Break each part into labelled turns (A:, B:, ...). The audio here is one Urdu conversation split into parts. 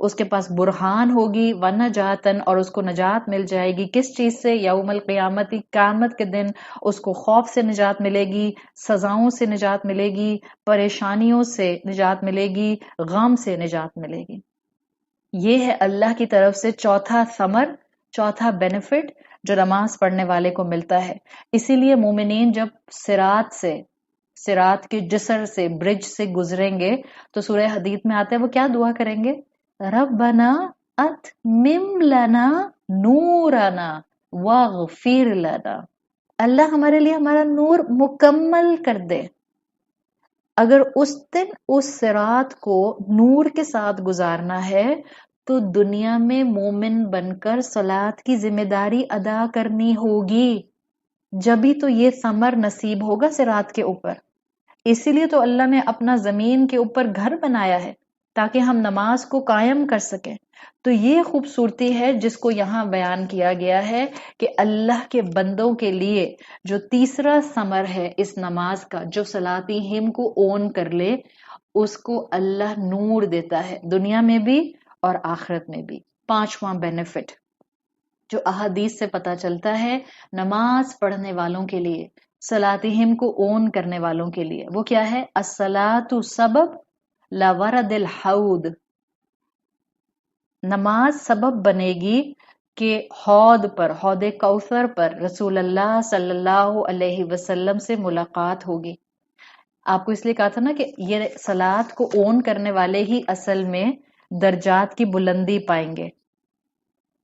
A: اس کے پاس برہان ہوگی ونجاتن، اور اس کو نجات مل جائے گی کس چیز سے؟ یوم القیامتی، قیامت کے دن اس کو خوف سے نجات ملے گی، سزاؤں سے نجات ملے گی، پریشانیوں سے نجات ملے گی، غم سے نجات ملے گی۔ یہ ہے اللہ کی طرف سے چوتھا ثمر، چوتھا بینیفٹ جو نماز پڑھنے والے کو ملتا ہے۔ اسی لیے مومنین جب صراط کے جسر سے، برج سے گزریں گے تو سورہ حدید میں آتا ہے وہ کیا دعا کریں گے؟ ربنا اتمم لنا نورنا واغفر لنا، اللہ ہمارے لیے ہمارا نور مکمل کر دے۔ اگر اس دن اس صراط کو نور کے ساتھ گزارنا ہے تو دنیا میں مومن بن کر صلاۃ کی ذمہ داری ادا کرنی ہوگی، جبھی تو یہ ثمر نصیب ہوگا صراط کے اوپر۔ اسی لیے تو اللہ نے اپنا زمین کے اوپر گھر بنایا ہے تاکہ ہم نماز کو قائم کر سکیں۔ تو یہ خوبصورتی ہے جس کو یہاں بیان کیا گیا ہے کہ اللہ کے بندوں کے لیے جو تیسرا ثمر ہے اس نماز کا، جو صلاتہم کو اون کر لے اس کو اللہ نور دیتا ہے دنیا میں بھی اور آخرت میں بھی۔ پانچواں بینیفٹ جو احادیث سے پتہ چلتا ہے نماز پڑھنے والوں کے لیے، صلاتہم کو اون کرنے والوں کے لیے، وہ کیا ہے؟ الصلاۃ سبب لورد الحوض، نماز سبب بنے گی کہ حوض پر، حوض کوثر پر رسول اللہ صلی اللہ علیہ وسلم سے ملاقات ہوگی۔ آپ کو اس لیے کہا تھا نا کہ یہ صلاۃ کو اون کرنے والے ہی اصل میں درجات کی بلندی پائیں گے۔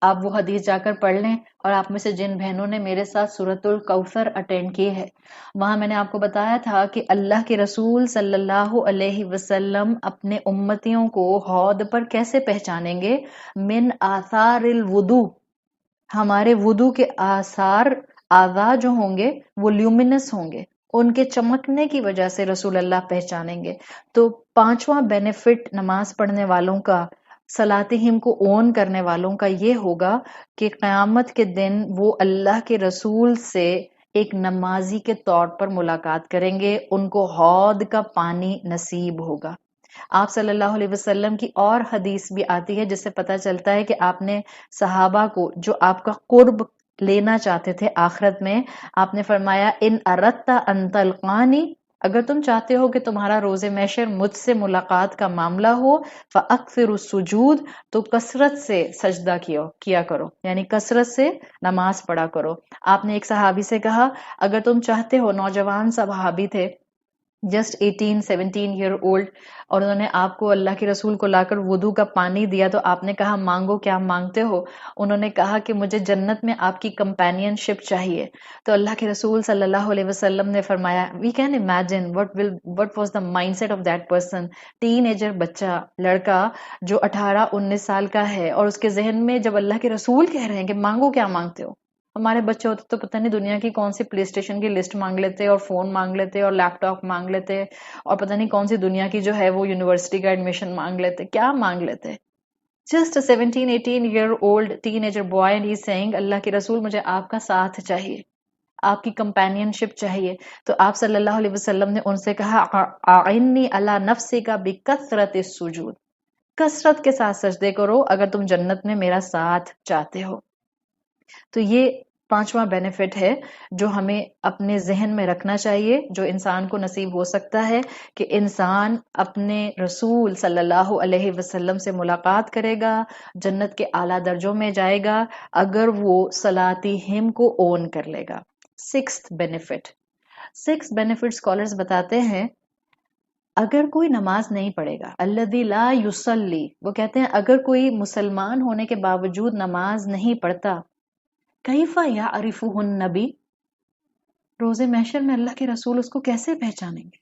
A: آپ وہ حدیث جا کر پڑھ لیں، اور آپ میں سے جن بہنوں نے میرے ساتھ سورۃ الکوثر اٹینڈ کی ہے، وہاں میں نے آپ کو بتایا تھا کہ اللہ کے رسول صلی اللہ علیہ وسلم اپنے امتیوں کو حوض پر کیسے پہچانیں گے؟ من آثار الوضو، ہمارے وضو کے آثار، اعضاء جو ہوں گے وہ لیومینس ہوں گے، ان کے چمکنے کی وجہ سے رسول اللہ پہچانیں گے۔ تو پانچواں بینیفٹ نماز پڑھنے والوں کا، صلاتہم کو اون کرنے والوں کا یہ ہوگا کہ قیامت کے دن وہ اللہ کے رسول سے ایک نمازی کے طور پر ملاقات کریں گے، ان کو حوض کا پانی نصیب ہوگا۔ آپ صلی اللہ علیہ وسلم کی اور حدیث بھی آتی ہے جس سے پتہ چلتا ہے کہ آپ نے صحابہ کو جو آپ کا قرب لینا چاہتے تھے آخرت میں، آپ نے فرمایا ان اردت ان تلقانی، اگر تم چاہتے ہو کہ تمہارا روز محشر مجھ سے ملاقات کا معاملہ ہو، فاکثر السجود، تو کثرت سے سجدہ کیا کرو، یعنی کثرت سے نماز پڑھا کرو۔ آپ نے ایک صحابی سے کہا اگر تم چاہتے ہو، نوجوان صحابی تھے، جسٹ 17 ایئر اولڈ، اور انہوں نے آپ کو، اللہ کے رسول کو لا کر وضو کا پانی دیا، تو آپ نے کہا مانگو، کیا مانگتے ہو؟ انہوں نے کہا کہ مجھے جنت میں آپ کی کمپینین شپ چاہیے۔ تو اللہ کے رسول صلی اللہ علیہ وسلم نے فرمایا we can imagine what was the mindset of that person، teenager بچہ، لڑکا جو 18-19 سال کا ہے، اور اس کے ذہن میں جب اللہ کے رسول کہہ رہے ہیں کہ مانگو، کیا مانگتے ہو؟ ہمارے بچے ہوتے تو پتہ نہیں دنیا کی کون سی پلے اسٹیشن کی لسٹ مانگ لیتے، اور فون مانگ لیتے، اور لیپ ٹاپ مانگ لیتے، اور پتہ نہیں کون سی دنیا کی جو ہے وہ یونیورسٹی کا ایڈمیشن مانگ لیتے، کیا مانگ لیتے۔ Just 17-18 year old teenager boy, and he is saying اللہ کے رسول مجھے آپ کا ساتھ چاہیے، آپ کی کمپینین شپ چاہیے۔ تو آپ صلی اللہ علیہ وسلم نے ان سے کہا اعنی علی نفسک بکثرت السجود، کثرت کے ساتھ سجدے کرو اگر تم جنت میں میرا ساتھ چاہتے ہو۔ تو یہ پانچواں بینیفٹ ہے جو ہمیں اپنے ذہن میں رکھنا چاہیے، جو انسان کو نصیب ہو سکتا ہے کہ انسان اپنے رسول صلی اللہ علیہ وسلم سے ملاقات کرے گا، جنت کے اعلیٰ درجوں میں جائے گا اگر وہ صلاتہم کو اون کر لے گا۔ سکسth بینیفٹ اسکالرز بتاتے ہیں اگر کوئی نماز نہیں پڑھے گا، الذی لا یصلی، وہ کہتے ہیں اگر کوئی مسلمان ہونے کے باوجود نماز نہیں پڑھتا، کیف یعرفہ النبی، روز محشر میں اللہ کے رسول اس کو کیسے پہچانیں گے؟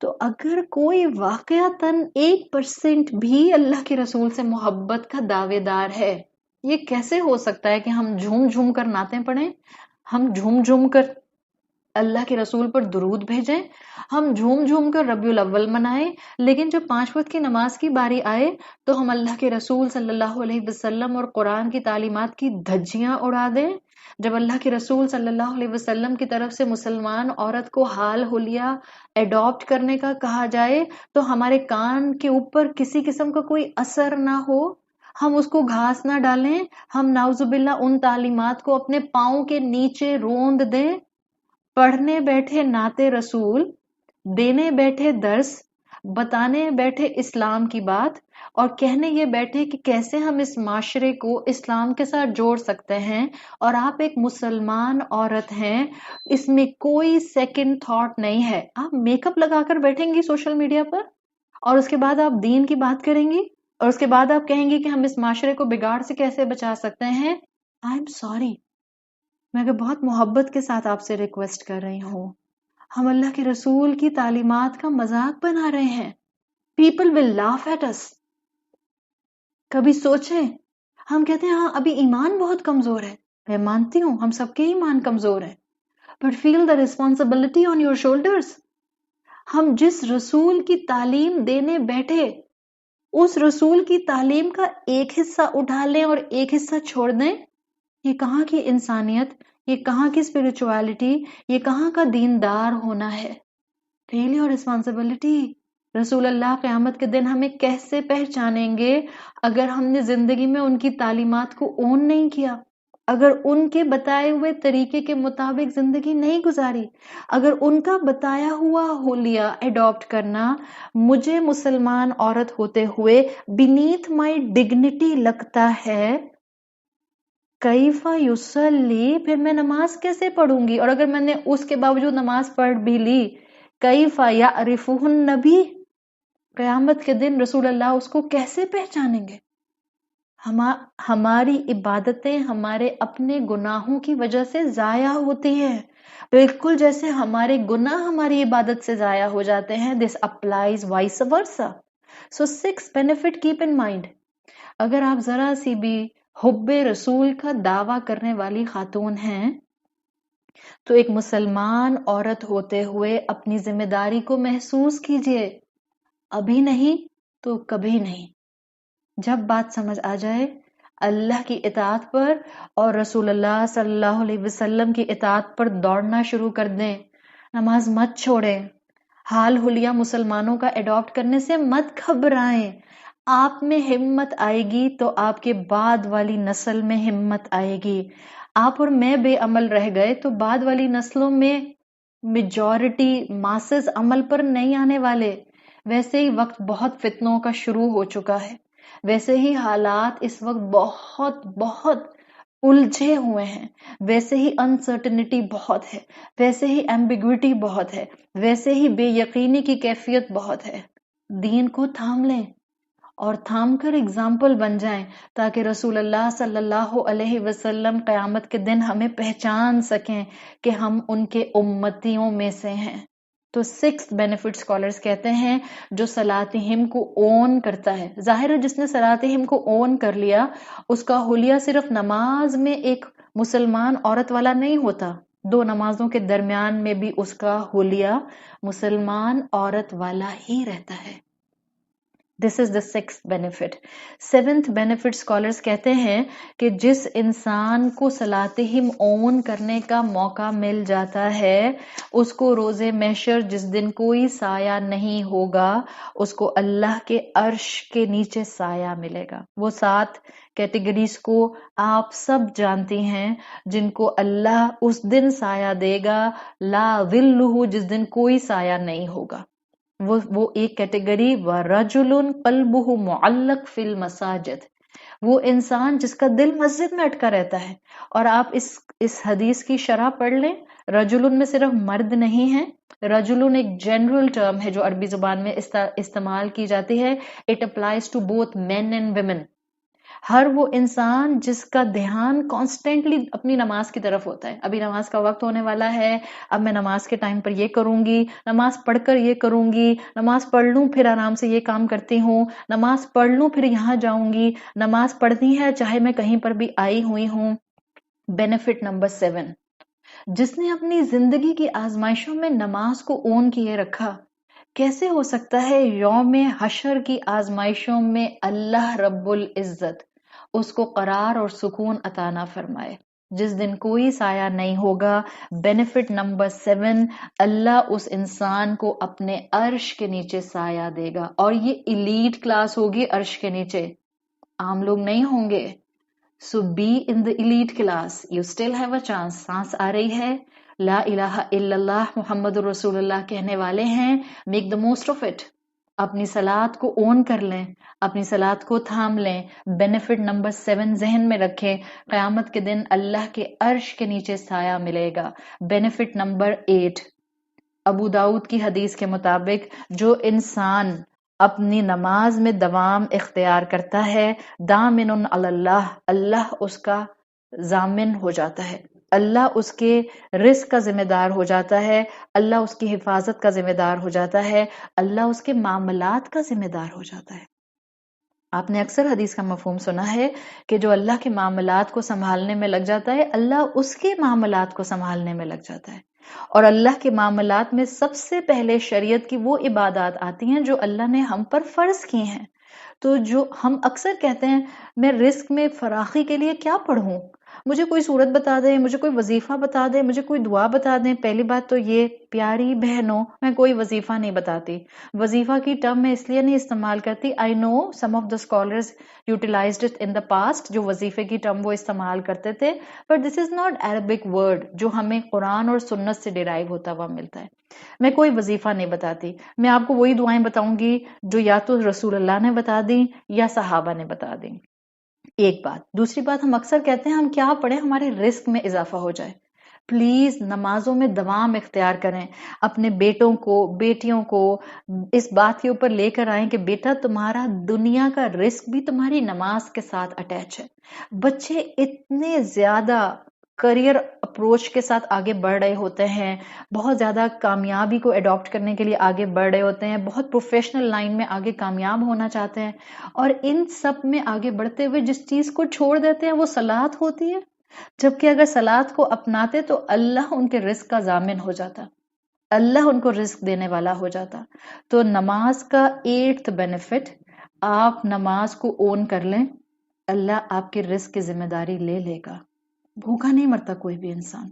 A: تو اگر کوئی واقعتاً 1% بھی اللہ کے رسول سے محبت کا دعوے دار ہے، یہ کیسے ہو سکتا ہے کہ ہم جھوم جھوم کر نعتیں پڑھیں، ہم جھوم جھوم کر اللہ کے رسول پر درود بھیجیں، ہم جھوم جھوم کر ربیع الاول منائیں، لیکن جب 5 وقت کی نماز کی باری آئے تو ہم اللہ کے رسول صلی اللہ علیہ وسلم اور قرآن کی تعلیمات کی دھجیاں اڑا دیں، جب اللہ کے رسول صلی اللہ علیہ وسلم کی طرف سے مسلمان عورت کو حال حلیہ ایڈاپٹ کرنے کا کہا جائے تو ہمارے کان کے اوپر کسی قسم کا کوئی اثر نہ ہو، ہم اس کو گھاس نہ ڈالیں، ہم نعوذ باللہ ان تعلیمات کو اپنے پاؤں کے نیچے روند دیں، پڑھنے بیٹھے نعت رسول، دینے بیٹھے درس، بتانے بیٹھے اسلام کی بات، اور کہنے یہ بیٹھے کہ کیسے ہم اس معاشرے کو اسلام کے ساتھ جوڑ سکتے ہیں، اور آپ ایک مسلمان عورت ہیں، اس میں کوئی سیکنڈ تھاٹ نہیں ہے۔ آپ میک اپ لگا کر بیٹھیں گی سوشل میڈیا پر، اور اس کے بعد آپ دین کی بات کریں گی، اور اس کے بعد آپ کہیں گی کہ ہم اس معاشرے کو بگاڑ سے کیسے بچا سکتے ہیں۔ آئی ایم سوری، میں کہ بہت محبت کے ساتھ آپ سے ریکویسٹ کر رہی ہوں، ہم اللہ کے رسول کی تعلیمات کا مذاق بنا رہے ہیں۔ پیپل ول لاف ایٹ اس۔ کبھی سوچیں، ہم کہتے ہیں ہاں ابھی ایمان بہت کمزور ہے، میں مانتی ہوں ہم سب کے ایمان کمزور ہے، but feel the responsibility on your shoulders. ہم جس رسول کی تعلیم دینے بیٹھے، اس رسول کی تعلیم کا ایک حصہ اٹھا لیں اور ایک حصہ چھوڑ دیں، یہ کہاں کی انسانیت، یہ کہاں کی اسپرچوالٹی، یہ کہاں کا دیندار ہونا ہے؟ فیل یور ریسپانسبلٹی۔ رسول اللہ قیامت کے دن ہمیں کیسے پہچانیں گے اگر ہم نے زندگی میں ان کی تعلیمات کو اون نہیں کیا، اگر ان کے بتائے ہوئے طریقے کے مطابق زندگی نہیں گزاری، اگر ان کا بتایا ہوا حلیہ ایڈاپٹ کرنا مجھے مسلمان عورت ہوتے ہوئے بینیتھ مائی ڈگنیٹی لگتا ہے، کیفا یصلی، پھر میں نماز کیسے پڑھوں گی؟ اور اگر میں نے اس کے باوجود نماز پڑھ بھی لی، کیفا یعرفہ النبی، قیامت کے دن رسول اللہ اس کو کیسے پہچانیں گے؟ ہماری عبادتیں ہمارے اپنے گناہوں کی وجہ سے ضائع ہوتی ہیں، بالکل جیسے ہمارے گناہ ہماری عبادت سے ضائع ہو جاتے ہیں۔ دس applies vice versa. So 6 benefit keep in mind، اگر آپ ذرا سی بھی حب رسول کا دعویٰ کرنے والی خاتون ہیں تو ایک مسلمان عورت ہوتے ہوئے اپنی ذمہ داری کو محسوس کیجئے، ابھی نہیں تو کبھی نہیں۔ جب بات سمجھ آ جائے اللہ کی اطاعت پر اور رسول اللہ صلی اللہ علیہ وسلم کی اطاعت پر دوڑنا شروع کر دیں، نماز مت چھوڑیں، حال حلیہ مسلمانوں کا ایڈاپٹ کرنے سے مت گھبرائیں۔ آپ میں ہمت آئے گی تو آپ کے بعد والی نسل میں ہمت آئے گی۔ آپ اور میں بے عمل رہ گئے تو بعد والی نسلوں میں میجورٹی ماسز عمل پر نہیں آنے والے۔ ویسے ہی وقت بہت فتنوں کا شروع ہو چکا ہے، ویسے ہی حالات اس وقت بہت بہت الجھے ہوئے ہیں، ویسے ہی انسرٹنٹی بہت ہے، ویسے ہی ایمبیگوٹی بہت ہے، ویسے ہی بے یقینی کی کیفیت بہت ہے۔ دین کو تھام لیں اور تھام کر اگزامپل بن جائیں تاکہ رسول اللہ صلی اللہ علیہ وسلم قیامت کے دن ہمیں پہچان سکیں کہ ہم ان کے امتیوں میں سے ہیں۔ تو 6 benefit scholars کہتے ہیں جو صلاتہم کو اون کرتا ہے، ظاہر ہے جس نے صلاتہم کو اون کر لیا اس کا حلیہ صرف نماز میں ایک مسلمان عورت والا نہیں ہوتا، 2 نمازوں کے درمیان میں بھی اس کا حلیہ مسلمان عورت والا ہی رہتا ہے۔ This is the 6th benefit. 7th benefit scholars کہتے ہیں کہ جس انسان کو صلاتہم اون کرنے کا موقع مل جاتا ہے اس کو روز محشر جس دن کوئی سایہ نہیں ہوگا اس کو اللہ کے عرش کے نیچے سایہ ملے گا۔ وہ 7 کیٹیگریز کو آپ سب جانتی ہیں جن کو اللہ اس دن سایہ دے گا، لا ظلہ، جس دن کوئی سایہ نہیں ہوگا۔ وہ ایک کیٹیگری وَرَجُلٌ قَلْبُهُ مُعَلَّقٌ فِي الْمَسَاجِدِ، وہ انسان جس کا دل مسجد میں اٹکا رہتا ہے۔ اور آپ اس حدیث کی شرح پڑھ لیں، رجلن میں صرف مرد نہیں ہے، رجلن ایک جنرل ٹرم ہے جو عربی زبان میں استعمال کی جاتی ہے۔ It applies to both men and women. ہر وہ انسان جس کا دھیان کانسٹینٹلی اپنی نماز کی طرف ہوتا ہے، ابھی نماز کا وقت ہونے والا ہے، اب میں نماز کے ٹائم پر یہ کروں گی، نماز پڑھ کر یہ کروں گی، نماز پڑھ لوں پھر آرام سے یہ کام کرتی ہوں، نماز پڑھ لوں پھر یہاں جاؤں گی، نماز پڑھنی ہے چاہے میں کہیں پر بھی آئی ہوئی ہوں۔ بینیفٹ نمبر 7، جس نے اپنی زندگی کی آزمائشوں میں نماز کو اون کیے رکھا، کیسے ہو سکتا ہے یوم حشر کی آزمائشوں میں اللہ رب العزت اس کو قرار اور سکون عطا نہ فرمائے؟ جس دن کوئی سایہ نہیں ہوگا. بینیفٹ نمبر 7، اللہ اس انسان کو اپنے عرش کے نیچے سایہ دے گا، اور یہ ایلیٹ کلاس ہوگی عرش کے نیچے، عام لوگ نہیں ہوں گے. So be in the elite class. You still have a chance. سانس آ رہی ہے، لا الہ الا اللہ محمد رسول اللہ کہنے والے ہیں، make the most of it. اپنی صلات کو اون کر لیں، اپنی صلات کو تھام لیں. بینیفٹ نمبر 7 ذہن میں رکھیں، قیامت کے دن اللہ کے عرش کے نیچے سایہ ملے گا. بینیفٹ نمبر 8، ابو داؤد کی حدیث کے مطابق جو انسان اپنی نماز میں دوام اختیار کرتا ہے، دامن علی اللہ، اللہ اس کا ضامن ہو جاتا ہے، اللہ اس کے رزق کا ذمہ دار ہو جاتا ہے، اللہ اس کی حفاظت کا ذمہ دار ہو جاتا ہے، اللہ اس کے معاملات کا ذمہ دار ہو جاتا ہے. آپ نے اکثر حدیث کا مفہوم سنا ہے کہ جو اللہ کے معاملات کو سنبھالنے میں لگ جاتا ہے، اللہ اس کے معاملات کو سنبھالنے میں لگ جاتا ہے. اور اللہ کے معاملات میں سب سے پہلے شریعت کی وہ عبادات آتی ہیں جو اللہ نے ہم پر فرض کی ہیں. تو جو ہم اکثر کہتے ہیں میں رزق میں فراخی کے لیے کیا پڑھوں، مجھے کوئی صورت بتا دیں، مجھے کوئی وظیفہ بتا دیں، مجھے کوئی دعا بتا دیں. پہلی بات تو یہ پیاری بہنوں، میں کوئی وظیفہ نہیں بتاتی. وظیفہ کی ٹرم میں اس لیے نہیں استعمال کرتی. I know some of the scholars utilized it in the past, جو وظیفے کی ٹرم وہ استعمال کرتے تھے، but this is not Arabic word جو ہمیں قرآن اور سنت سے ڈیرائیو ہوتا ہوا ملتا ہے. میں کوئی وظیفہ نہیں بتاتی، میں آپ کو وہی دعائیں بتاؤں گی جو یا تو رسول اللہ نے بتا دیں یا صحابہ نے بتا دیں. ایک بات. دوسری بات، ہم اکثر کہتے ہیں ہم کیا پڑھیں ہمارے رزق میں اضافہ ہو جائے. پلیز نمازوں میں دوام اختیار کریں. اپنے بیٹوں کو، بیٹیوں کو اس بات کے اوپر لے کر آئیں کہ بیٹا تمہارا دنیا کا رزق بھی تمہاری نماز کے ساتھ اٹیچ ہے. بچے اتنے زیادہ کریئر اپروچ کے ساتھ آگے بڑھ رہے ہوتے ہیں، بہت زیادہ کامیابی کو اڈاپٹ کرنے کے لیے آگے بڑھ رہے ہوتے ہیں، بہت پروفیشنل لائن میں آگے کامیاب ہونا چاہتے ہیں، اور ان سب میں آگے بڑھتے ہوئے جس چیز کو چھوڑ دیتے ہیں وہ صلات ہوتی ہے. جبکہ اگر صلات کو اپناتے تو اللہ ان کے رزق کا ضامن ہو جاتا، اللہ ان کو رزق دینے والا ہو جاتا. تو نماز کا 8th بینیفٹ، آپ نماز کو اون کر لیں، اللہ آپ کے رزق کی ذمہ داری لے لے گا. بھوکا نہیں مرتا کوئی بھی انسان،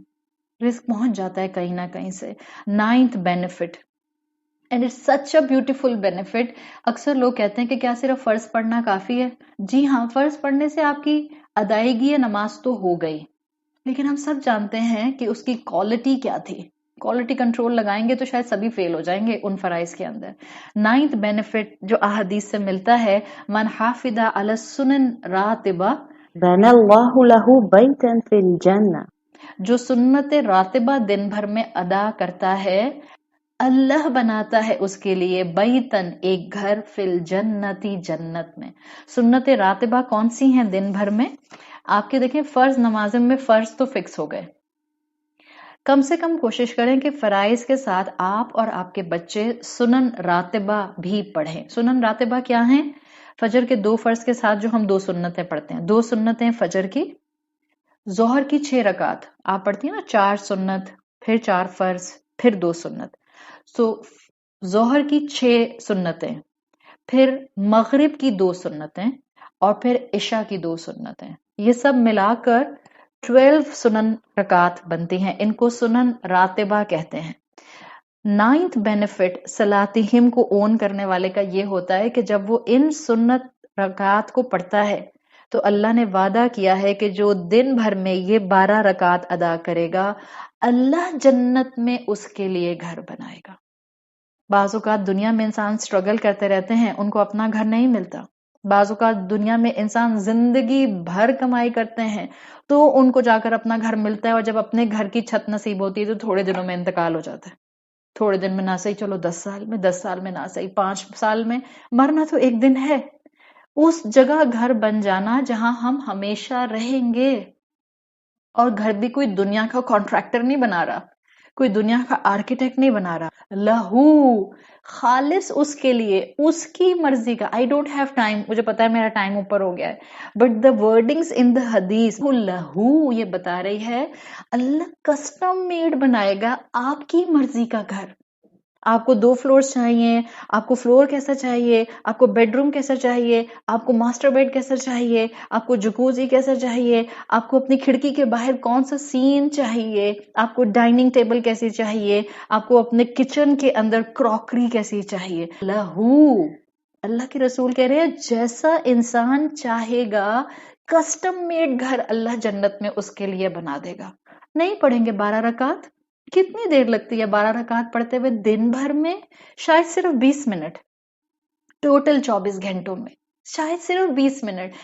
A: رزق پہنچ جاتا ہے کہیں نہ کہیں سے. 9th benefit, and it's such a beautiful benefit. اکثر لوگ کہتے ہیں کہ کیا صرف فرض پڑھنا کافی ہے؟ جی ہاں، فرض پڑھنے سے آپ کی ادائیگی نماز تو ہو گئی، لیکن ہم سب جانتے ہیں کہ اس کی کوالٹی کیا تھی. کوالٹی کنٹرول لگائیں گے تو شاید سبھی فیل ہو جائیں گے ان فرائض کے اندر. 9th بینیفٹ جو احادیث سے ملتا ہے، من حافظ علی السنن راتبہ
B: بنى الله له بيتا في الجنة.
A: جو سنت راتبہ دن بھر میں ادا کرتا ہے، اللہ بناتا ہے اس کے لیے بیتن ایک گھر، فی الجنتی جنت میں. سنت راتبہ کون سی ہیں دن بھر میں؟ آپ کے دیکھیں فرض نمازوں میں فرض تو فکس ہو گئے، کم سے کم کوشش کریں کہ فرائض کے ساتھ آپ اور آپ کے بچے سنن راتبہ بھی پڑھیں. سنن راتبہ کیا ہیں؟ فجر کے 2 فرض کے ساتھ جو ہم 2 سنتیں پڑھتے ہیں، 2 سنتیں فجر کی، ظہر کی 6 رکعت آپ پڑھتی ہیں نا، 4 سنت پھر 4 فرض پھر 2 سنت. سو ظہر کی 6 سنتیں، پھر مغرب کی 2 سنتیں، اور پھر عشاء کی 2 سنتیں، یہ سب ملا کر 12 سنن رکعت بنتی ہیں. ان کو سنن راتبہ کہتے ہیں. 9th بینیفٹ صلاتہم کو اون کرنے والے کا یہ ہوتا ہے کہ جب وہ ان سنت رکعت کو پڑھتا ہے تو اللہ نے وعدہ کیا ہے کہ جو دن بھر میں یہ 12 رکعت ادا کرے گا، اللہ جنت میں اس کے لیے گھر بنائے گا. بعض اوقات دنیا میں انسان سٹرگل کرتے رہتے ہیں، ان کو اپنا گھر نہیں ملتا. بعض اوقات دنیا میں انسان زندگی بھر کمائی کرتے ہیں تو ان کو جا کر اپنا گھر ملتا ہے، اور جب اپنے گھر کی چھت نصیب ہوتی ہے تو تھوڑے دنوں میں انتقال ہو جاتا ہے. تھوڑے دن میں نہ صحیح چلو 10 سال میں، 10 سال میں نہ صحیح 5 سال میں، مرنا تو ایک دن ہے. اس جگہ گھر بن جانا جہاں ہم ہمیشہ رہیں گے. اور گھر بھی کوئی دنیا کا کانٹریکٹر نہیں بنا رہا، کوئی دنیا کا آرکیٹیکٹ نہیں بنا رہا، لہو خالص اس کے لیے، اس کی مرضی کا. آئی ڈونٹ ہیو ٹائم، مجھے پتا ہے میرا ٹائم اوپر ہو گیا ہے، بٹ دا ورڈنگز ان دا حدیث لہو یہ بتا رہی ہے اللہ کسٹم میڈ بنائے گا آپ کی مرضی کا گھر، آپ کو 2 فلورز چاہیے، آپ کو فلور کیسا چاہیے، آپ کو بیڈ روم کیسا چاہیے، آپ کو ماسٹر بیڈ کیسا چاہیے، آپ کو جکوزی کیسا چاہیے، آپ کو اپنی کھڑکی کے باہر کون سا سین چاہیے، آپ کو ڈائننگ ٹیبل کیسی چاہیے، آپ کو اپنے کچن کے اندر کراکری کیسی چاہیے. اللہ کے رسول کہہ رہے ہیں جیسا انسان چاہے گا کسٹم میڈ گھر اللہ جنت میں اس کے لیے بنا دے گا. نہیں پڑھیں گے 12 رکعت؟ کتنی دیر لگتی ہے 12 رکعت پڑھتے ہوئے دن بھر میں؟ شاید صرف 20 منٹ. ٹوٹل 24 گھنٹوں میں شاید صرف 20 منٹ.